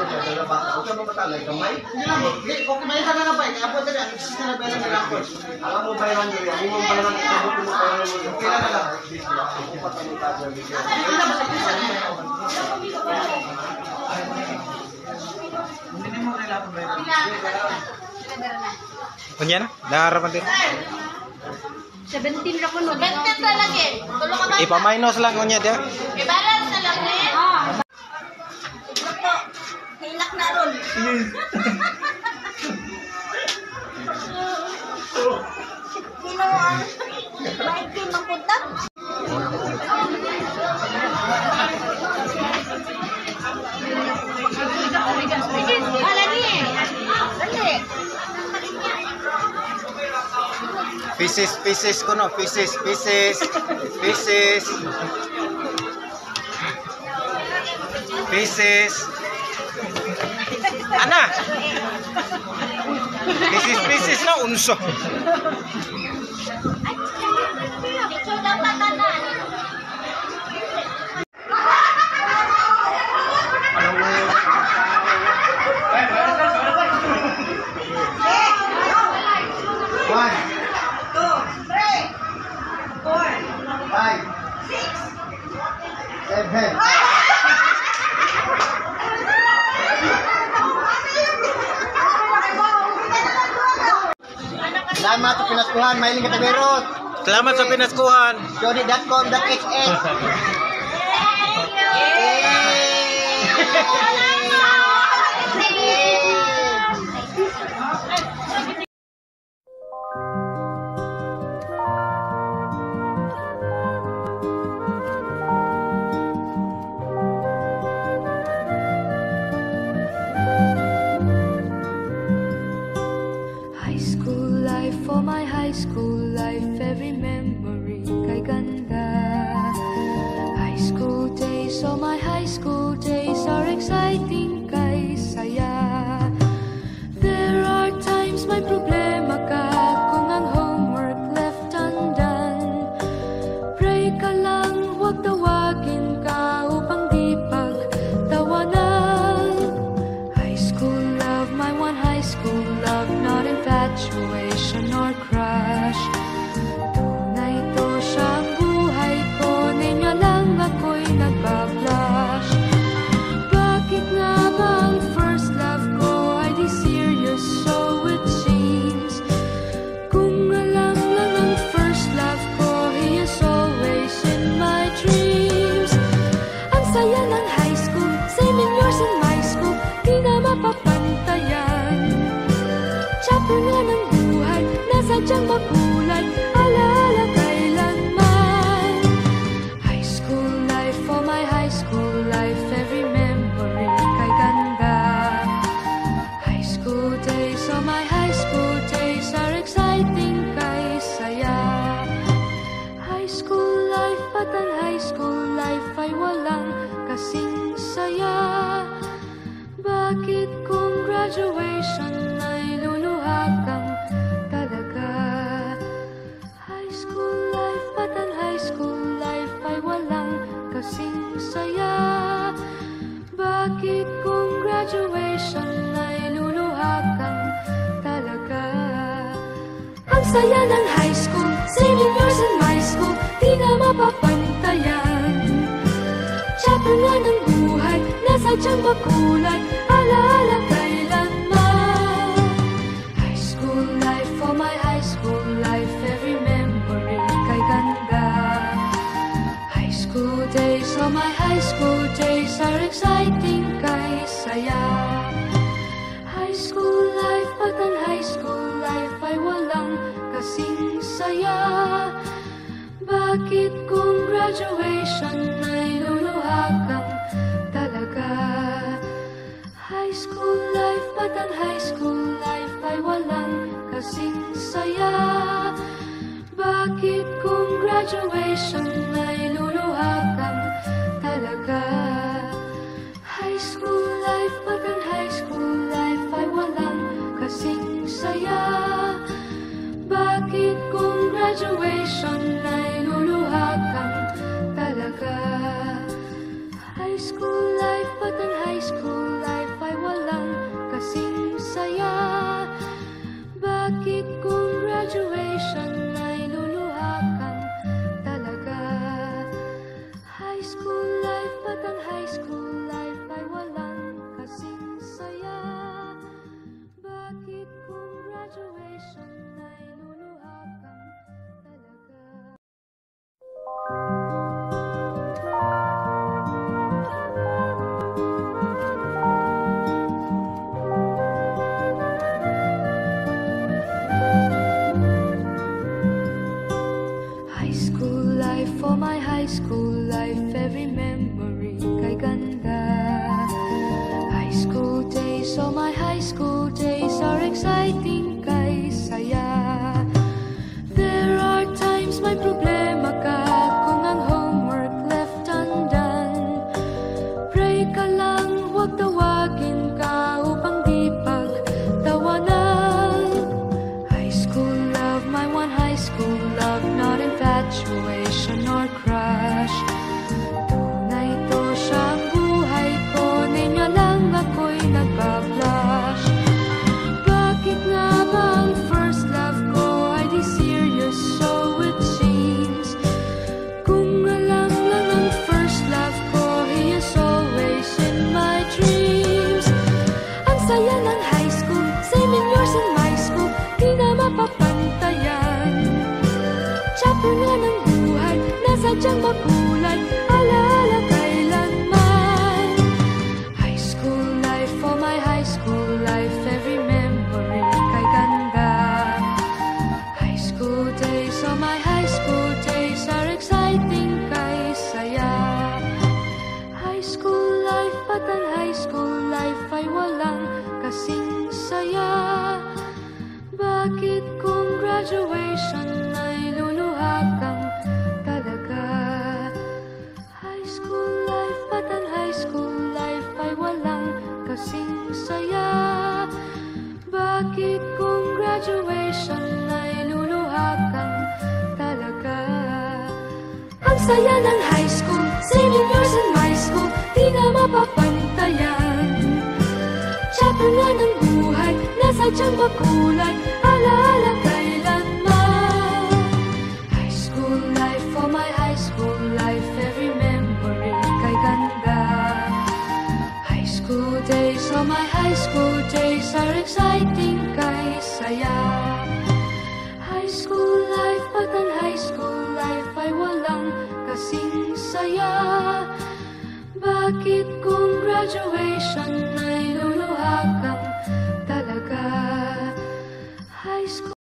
dala bata. Huwag ka mamatalay, kamay. Hindi lang, okay, may isa na na pa eh. Kaya po tayo, ang sinabela na lang po. Alam mo bayaran nyo yan. Yung bayaran nyo, kabutin mo bayaran mo. Kailan na lang? Ipatalitan nyo. Hindi na ba sa isa? Hindi mo kailangan ba yun? Kunya na, naharapan din. 17 na ko no. 20 na lagi. Tulo ka ba? Ipa-minus lang kunya dia. I-balance na lang eh. Ito, hilak na ron. Sino ang maigin magpunta? Wala niya eh. Dali. Pieces kuno, pieces. Ana. Pieces na unso. Ito daw tatanan. Salamat sa pinaskuhan, mailing kataberot. Salamat sa pinaskuhan. Jody.com.hs. For my high school life, every memory kay ganda. High school days, oh my high school days are exciting kay saya. There are times may problema ka kung ang homework left undone. Pray ka lang, huwag tawagin ka upang di pagtawanan. High school love, my one high school love, not infatuation or crush. Tunay to siyang buhay ko, ninyo lang ako'y nagbablush. Bakit nga ba ang first love ko ay di serious, so it seems? Kung alam lang ang first love ko, he is always in my dreams. Ang saya ng high school, same in yours in my school, di na mapapantayan. Chapter nga ng buhay, nasadyang makulay, alaala kailanman. High school life, for my high school life, every memory kay ganda. High school days, oh my high school days are exciting kay saya. High school life, at ang high school life ay walang kasing saya. Bakit kung graduation ay luluha kang talaga? High school life, at ang high school life ay walang kasing saya. Bakit kung graduation ay luluha kang talaga? Ang saya ng high school, same in yours in my school, di na mapapantayan. Chapter nga ng buhay, nasadyang makulay, alaala kailanman. High school life, for my high school life, every memory kay ganda. High school days, oh my high school days are exciting kay saya. High school life, at ang high school life ay walang kasing saya. Bakit kung graduation ay luluha kang talaga? High school life, at ang high school life ay walang kasing saya. Bakit kung graduation ay luluha kang talaga? High school life, at ang high school life ay walang kasing saya. Bakit kung graduation ay luluha kang talaga? High school life, at ang high school life ay life, but ang high school life ay walang kasing saya. Bakit kung graduation ay luluha kang talaga? High school life, for my high school life, every memory kay ganda. High school days, oh my high school days are exciting kay saya. There are times may problema ka kung ang homework left undone. Pray ka lang, huwag tawagin ka upang di pagtawanan. High school love, my one high school love, not infatuation or crush. Tunay to siyang buhay ko, niya lang ako'y nagbablush. Bakit nga ba ang first love ko ay di serious, so it seems? Kung alam lang ang first love ko, he is always in my dreams. Ang saya ng high school, 7 years in my school, di na mapapantayan. Chapter nga ng buhay, nasadyang makulay, alaala kailanman. High school life, for my high school life, every memory kay ganda. High school days, oh my high school days are exciting kay saya. High school life, but ang high school life ay walang kasing saya. Bakit kung graduation ay luluha kang talaga? High school life, but ang high school life ay walang kasing saya. Bakit kung graduation ay luluha kang talaga? Ang saya ng high school, 7 years in my school, di na mapapantayan. Chapter nga ng buhay, nasadyang makulay, alaala kailanman. High school life, for my high school life, every memory kay ganda. High school days, oh my high school days are exciting kay saya. High school life, but ang high school life ay walang kasing saya. Bakit kung graduation ay luluha kang talaga? High school